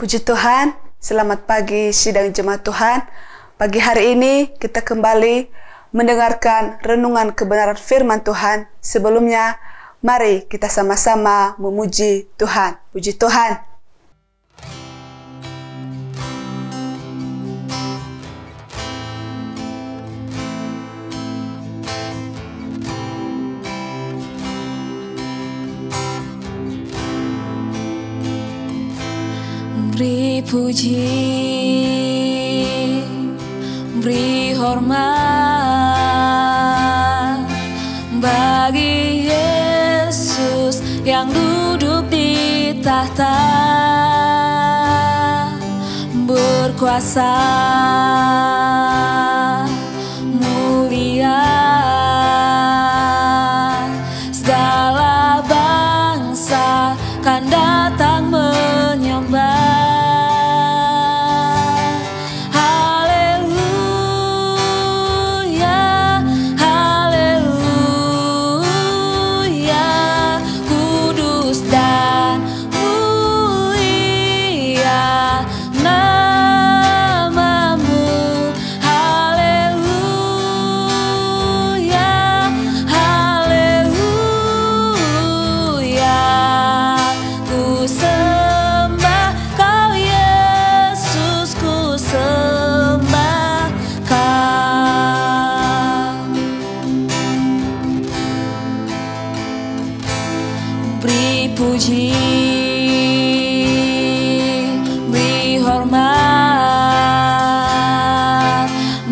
Puji Tuhan, selamat pagi sidang jemaat Tuhan. Pagi hari ini kita kembali mendengarkan renungan kebenaran firman Tuhan. Sebelumnya, mari kita sama-sama memuji Tuhan. Puji Tuhan. Beri puji, beri hormat bagi Yesus yang duduk di tahta, berkuasa, mulia, segala bangsa kan datang menyembah. Beri puji, beri hormat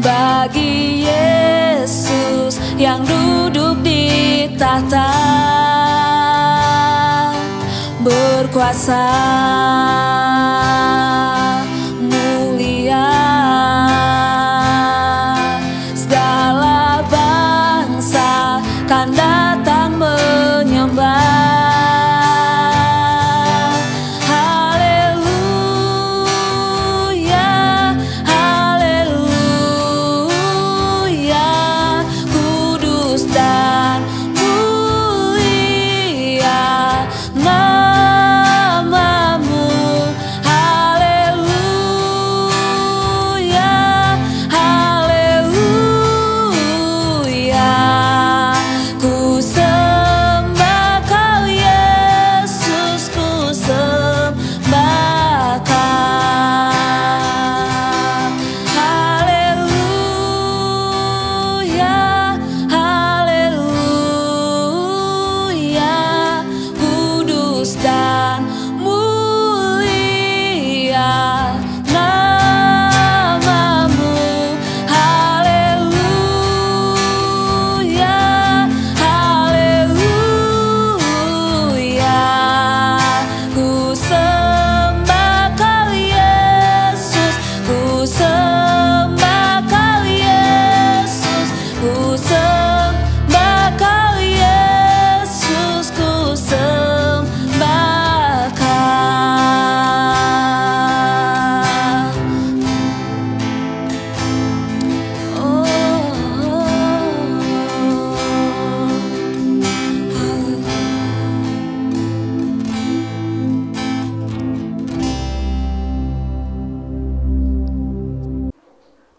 bagi Yesus yang duduk di tahta, berkuasa, mulia, segala bangsa kan datang menyembah.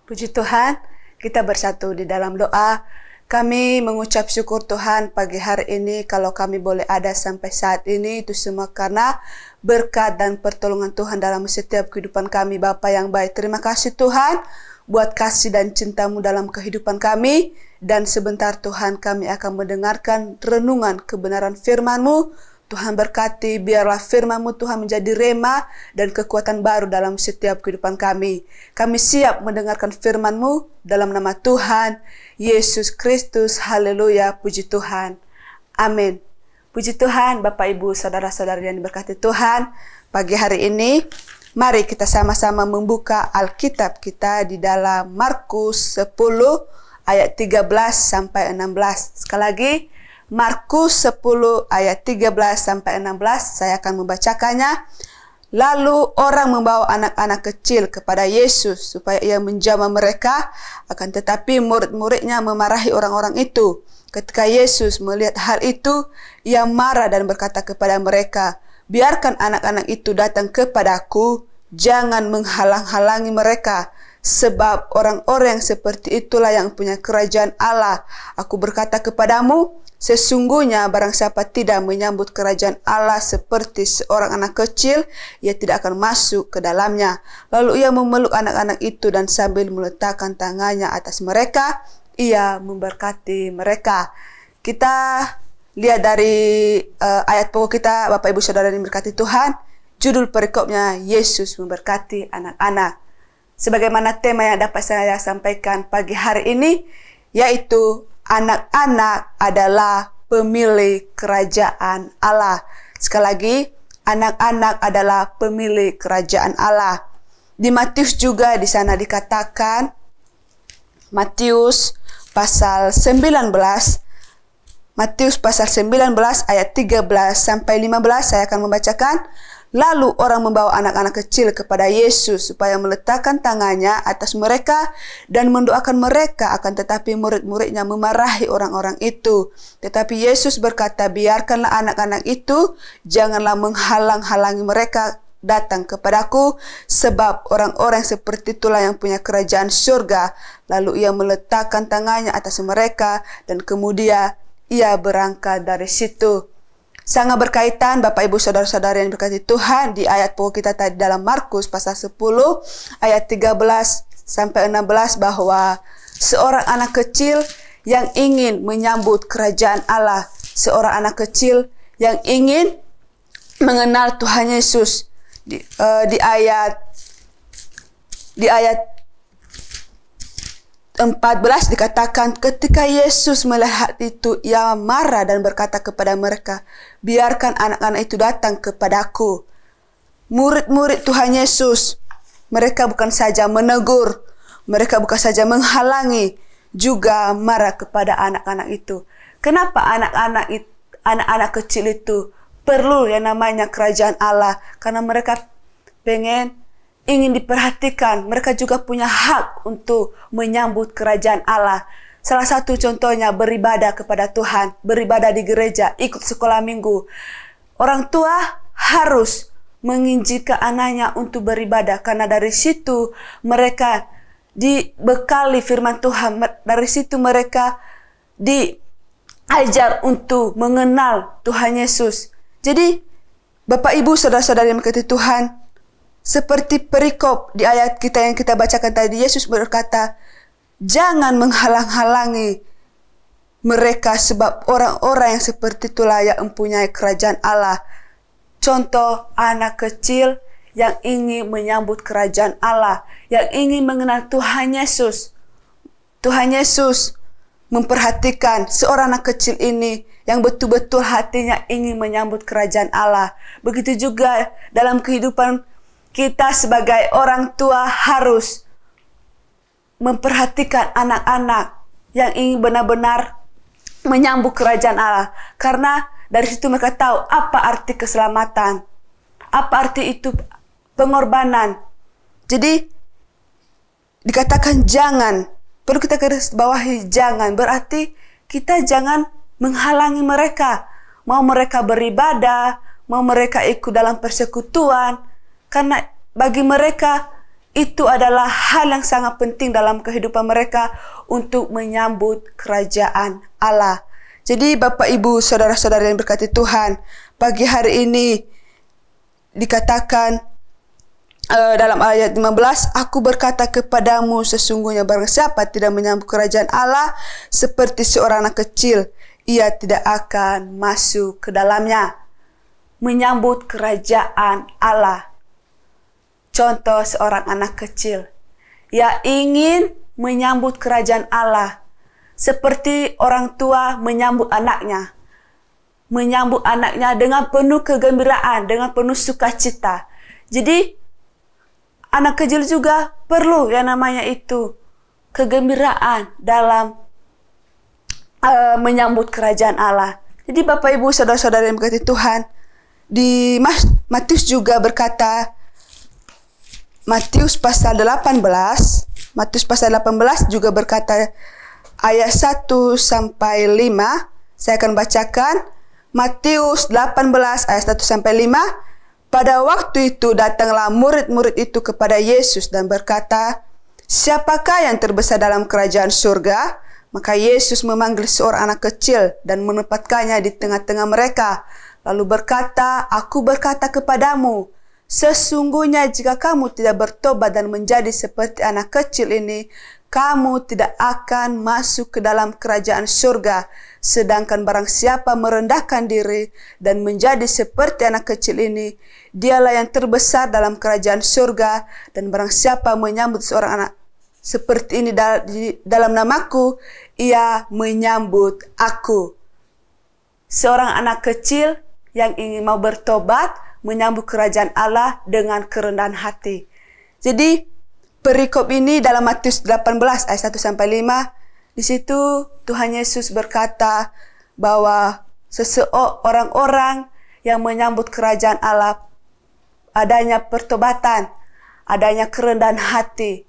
Puji Tuhan, kita bersatu di dalam doa. Kami mengucap syukur Tuhan pagi hari ini kalau kami boleh ada sampai saat ini. Itu semua karena berkat dan pertolongan Tuhan dalam setiap kehidupan kami. Bapa yang baik, terima kasih Tuhan buat kasih dan cinta-Mu dalam kehidupan kami. Dan sebentar Tuhan kami akan mendengarkan renungan kebenaran firman-Mu. Tuhan berkati, biarlah firman-Mu Tuhan menjadi rema dan kekuatan baru dalam setiap kehidupan kami. Kami siap mendengarkan firman-Mu dalam nama Tuhan Yesus Kristus. Haleluya, puji Tuhan. Amin. Puji Tuhan, Bapak Ibu, saudara-saudari yang diberkati Tuhan. Pagi hari ini, mari kita sama-sama membuka Alkitab kita di dalam Markus 10 ayat 13 sampai 16. Sekali lagi, Markus 10 ayat 13 sampai 16, saya akan membacakannya. Lalu orang membawa anak-anak kecil kepada Yesus supaya ia menjamah mereka, akan tetapi murid-muridnya memarahi orang-orang itu. Ketika Yesus melihat hal itu, ia marah dan berkata kepada mereka, "Biarkan anak-anak itu datang kepadaku, jangan menghalang-halangi mereka, sebab orang-orang yang seperti itulah yang punya kerajaan Allah. Aku berkata kepadamu, sesungguhnya barang siapa tidak menyambut kerajaan Allah seperti seorang anak kecil, ia tidak akan masuk ke dalamnya. Lalu ia memeluk anak-anak itu dan sambil meletakkan tangannya atas mereka, ia memberkati mereka. Kita lihat dari ayat pokok kita, Bapak Ibu Saudara yang diberkati Tuhan. Judul perikopnya, Yesus memberkati anak-anak. Sebagaimana tema yang dapat saya sampaikan pagi hari ini, yaitu anak-anak adalah pemilik kerajaan Allah. Sekali lagi, anak-anak adalah pemilik kerajaan Allah. Di Matius juga di sana dikatakan, Matius pasal 19, Matius pasal 19 ayat 13 sampai 15 saya akan membacakan. Lalu orang membawa anak-anak kecil kepada Yesus supaya meletakkan tangannya atas mereka dan mendoakan mereka, akan tetapi murid-muridnya memarahi orang-orang itu. Tetapi Yesus berkata, biarkanlah anak-anak itu, janganlah menghalang-halangi mereka datang kepadaku, sebab orang-orang seperti itulah yang punya kerajaan surga. Lalu ia meletakkan tangannya atas mereka dan kemudian ia berangkat dari situ. Sangat berkaitan Bapak Ibu Saudara-saudara yang berkati Tuhan di ayat pokok kita tadi dalam Markus pasal 10 ayat 13 sampai 16, bahwa seorang anak kecil yang ingin menyambut kerajaan Allah, seorang anak kecil yang ingin mengenal Tuhan Yesus, di ayat 14 dikatakan, ketika Yesus melihat itu, ia marah dan berkata kepada mereka, biarkan anak-anak itu datang kepadaku. Murid-murid Tuhan Yesus, mereka bukan saja menegur, mereka bukan saja menghalangi, juga marah kepada anak-anak itu. Kenapa anak-anak kecil itu perlu yang namanya kerajaan Allah? Karena mereka ingin diperhatikan, mereka juga punya hak untuk menyambut kerajaan Allah. Salah satu contohnya beribadah kepada Tuhan, beribadah di gereja, ikut sekolah minggu. Orang tua harus menginginkan anaknya untuk beribadah, karena dari situ mereka dibekali firman Tuhan, dari situ mereka diajar untuk mengenal Tuhan Yesus. Jadi Bapak Ibu Saudara-saudara yang berkati Tuhan, seperti perikop di ayat kita yang kita bacakan tadi, Yesus berkata, jangan menghalang-halangi mereka, sebab orang-orang yang seperti itulah yang mempunyai kerajaan Allah. Contoh anak kecil yang ingin menyambut kerajaan Allah, yang ingin mengenal Tuhan Yesus. Tuhan Yesus memperhatikan seorang anak kecil ini yang betul-betul hatinya ingin menyambut kerajaan Allah. Begitu juga dalam kehidupan kita sebagai orang tua harus memperhatikan anak-anak yang ingin benar-benar menyambut kerajaan Allah. Karena dari situ mereka tahu apa arti keselamatan, apa arti itu pengorbanan. Jadi dikatakan jangan, perlu kita garis bawahi jangan, berarti kita jangan menghalangi mereka. Mau mereka beribadah, mau mereka ikut dalam persekutuan, karena bagi mereka itu adalah hal yang sangat penting dalam kehidupan mereka untuk menyambut kerajaan Allah. Jadi Bapak Ibu Saudara-saudara yang berkati Tuhan, pagi hari ini dikatakan dalam ayat 15, aku berkata kepadamu, sesungguhnya barang siapa tidak menyambut kerajaan Allah seperti seorang anak kecil, ia tidak akan masuk ke dalamnya. Menyambut kerajaan Allah. Contoh seorang anak kecil yang ingin menyambut kerajaan Allah, seperti orang tua menyambut anaknya. Menyambut anaknya dengan penuh kegembiraan, dengan penuh sukacita. Jadi anak kecil juga perlu yang namanya itu kegembiraan dalam menyambut kerajaan Allah. Jadi Bapak Ibu Saudara-saudara yang berkati Tuhan, di Matius juga berkata, Matius pasal 18 juga berkata ayat 1 sampai 5. Saya akan bacakan Matius 18 ayat 1 sampai 5. Pada waktu itu datanglah murid-murid itu kepada Yesus dan berkata, "Siapakah yang terbesar dalam kerajaan surga?" Maka Yesus memanggil seorang anak kecil dan menempatkannya di tengah-tengah mereka. Lalu berkata, "Aku berkata kepadamu, sesungguhnya jika kamu tidak bertobat dan menjadi seperti anak kecil ini, kamu tidak akan masuk ke dalam kerajaan surga. Sedangkan barang siapa merendahkan diri dan menjadi seperti anak kecil ini, dialah yang terbesar dalam kerajaan surga. Dan barang siapa menyambut seorang anak seperti ini dalam namaku, ia menyambut aku." Seorang anak kecil yang ingin mau bertobat menyambut kerajaan Allah dengan kerendahan hati. Jadi perikop ini dalam Matius 18 ayat 1 sampai 5. Di situ Tuhan Yesus berkata bahwa orang-orang yang menyambut kerajaan Allah adanya pertobatan, adanya kerendahan hati.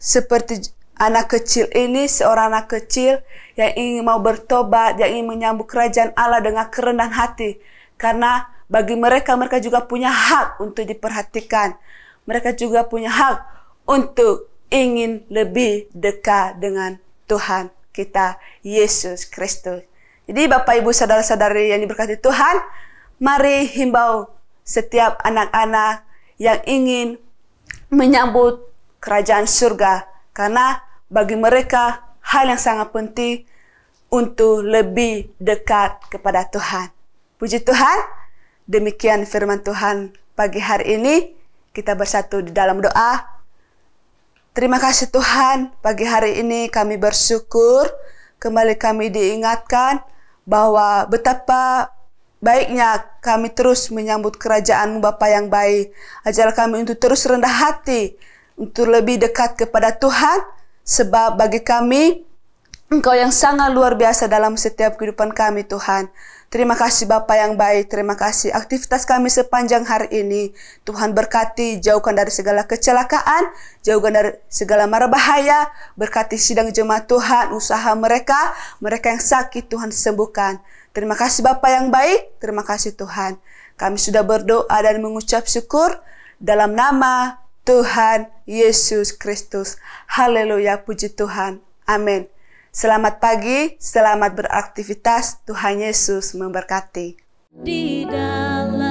Seperti anak kecil ini, seorang anak kecil yang ingin mau bertobat, yang ingin menyambut kerajaan Allah dengan kerendahan hati. Karena bagi mereka juga punya hak untuk diperhatikan. Mereka juga punya hak untuk ingin lebih dekat dengan Tuhan kita, Yesus Kristus. Jadi Bapak Ibu saudara-saudari yang diberkati Tuhan, mari himbau setiap anak-anak yang ingin menyambut kerajaan surga. Karena bagi mereka hal yang sangat penting untuk lebih dekat kepada Tuhan. Puji Tuhan, demikian firman Tuhan pagi hari ini. Kita bersatu di dalam doa. Terima kasih Tuhan, pagi hari ini kami bersyukur, kembali kami diingatkan bahwa betapa baiknya kami terus menyambut kerajaan-Mu Bapa yang baik. Ajar kami untuk terus rendah hati, untuk lebih dekat kepada Tuhan, sebab bagi kami, Engkau yang sangat luar biasa dalam setiap kehidupan kami Tuhan. Terima kasih Bapa yang baik, terima kasih aktivitas kami sepanjang hari ini. Tuhan berkati, jauhkan dari segala kecelakaan, jauhkan dari segala mara bahaya, berkati sidang jemaat Tuhan, usaha mereka yang sakit Tuhan sembuhkan. Terima kasih Bapa yang baik, terima kasih Tuhan. Kami sudah berdoa dan mengucap syukur dalam nama Tuhan Yesus Kristus. Haleluya, puji Tuhan. Amin. Selamat pagi, selamat beraktivitas. Tuhan Yesus memberkati. Di dalam